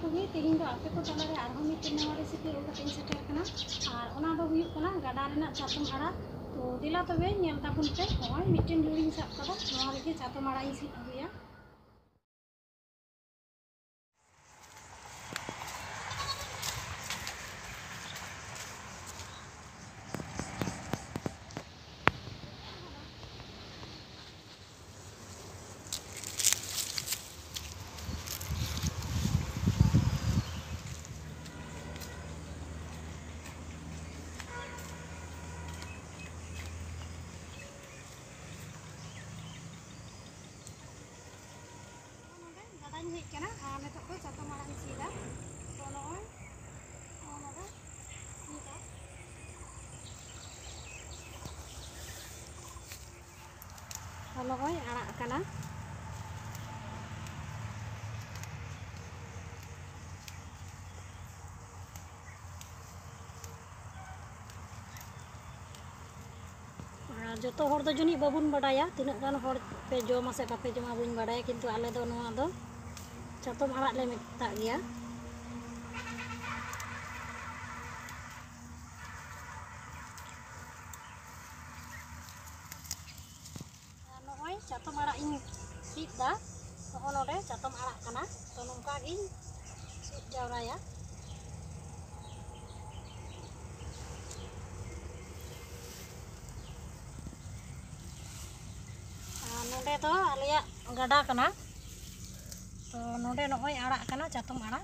कोगे तेहिं दो आपे को तला रे आरहो मिट्टी नवा रेसिपी उ कते सेटर कना आर ओना दो हुयुग कना गाडा रेना चातम आड़ा तो दिला तबे नेल ताबुन पे होय मिट्टी लुड़ी साब कदा नवा रेगे चातम आड़ा इ seat अगुया kena netok ko cato malah sida tonoy ono ga sida halo oi arak kana joto hor do jani babun badaya tinak gan hor pe joma se bape joma buin badaya kintu ale do noa do catom arak le meta gya noy catom arak in sit da ono de catom arak kana to nongka gin sit jawraya nonde to alia gada kana to nonde noy arak kana catom arak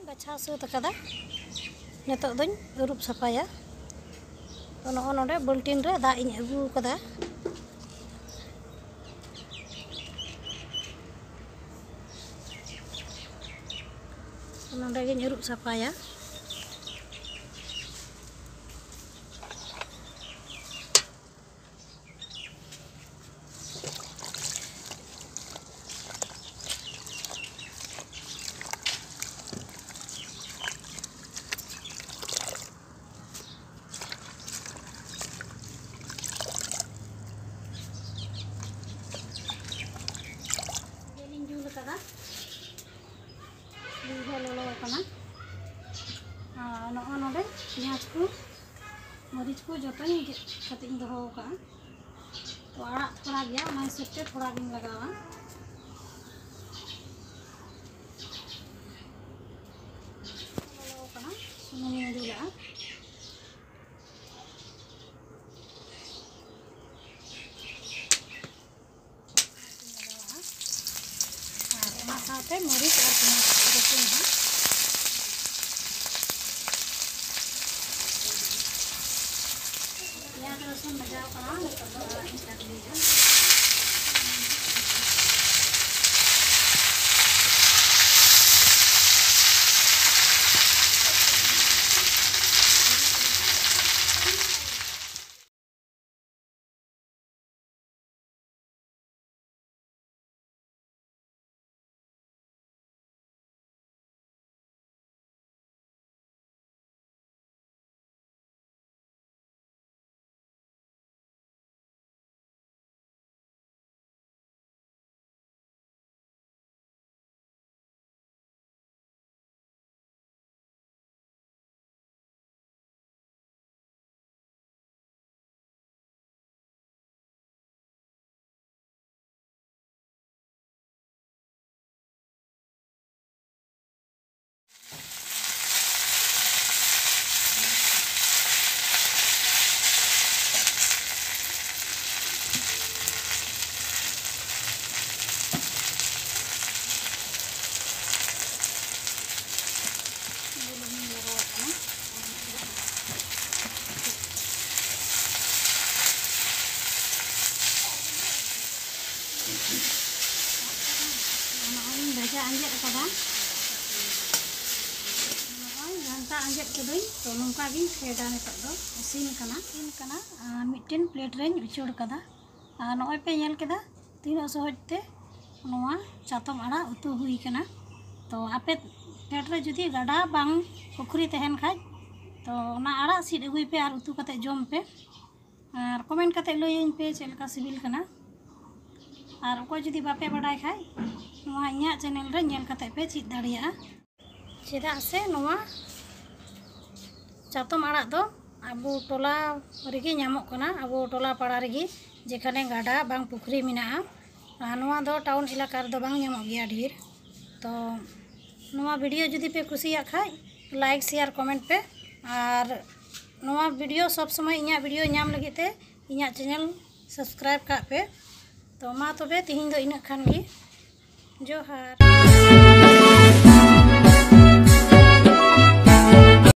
baca sut kada netok doñ urup sapaya ono nonde bultin re da ing agu kada nonde gin urup sapaya lolo kana ono node piaj ko मरीच को जो कते दोहो का तो आड़ा थोड़ा गया मैं सेटे थोड़ा दिन लगावा सुनूम दुला साथे मरीच और रसुन है रसुन मजा करा anjat kada ganta anjat kedoy to nongka gi kheda netok do isin kana mitten plate reñ uchur kada noy pe nyel keda तीना सहज ते नोआ चातम आड़ा उतु हुई कना। तो आपे पेट रे जुदी गाडा बांग पुखरी तहन खाय तो ना आड़ा सीड अगुई पे और उतु कते जम पे और कमेंट कते लइयन पे चेलका सिबिल कना। और अकोय जुदी बापे बाडाय खाय नोआ इᱧᱟ चैनल रे नेल कते पे चिद दाड़िया चेदा से नोआ चातम आड़ा दो आबो टोला रेगे ᱧᱟᱢᱚᱜ कना। आबो टोला पाड़ा रेगे जेखाने गाडा बांग पुखरी मेनाआ नोआ दो टाउन इलाका रे दो बांग ᱧᱟᱢᱚᱜ गिया ढेर। तो नोआ वीडियो जुदी पे कुसिया खाय लाइक शेयर कमेंट पे और नोआ वीडियो सब समय इᱧा वीडियो ᱧाम लगी ते इᱧा चैनल सब्सक्राइब का पे। तो मा तबे तिहिं दो इना खान गे जोहार।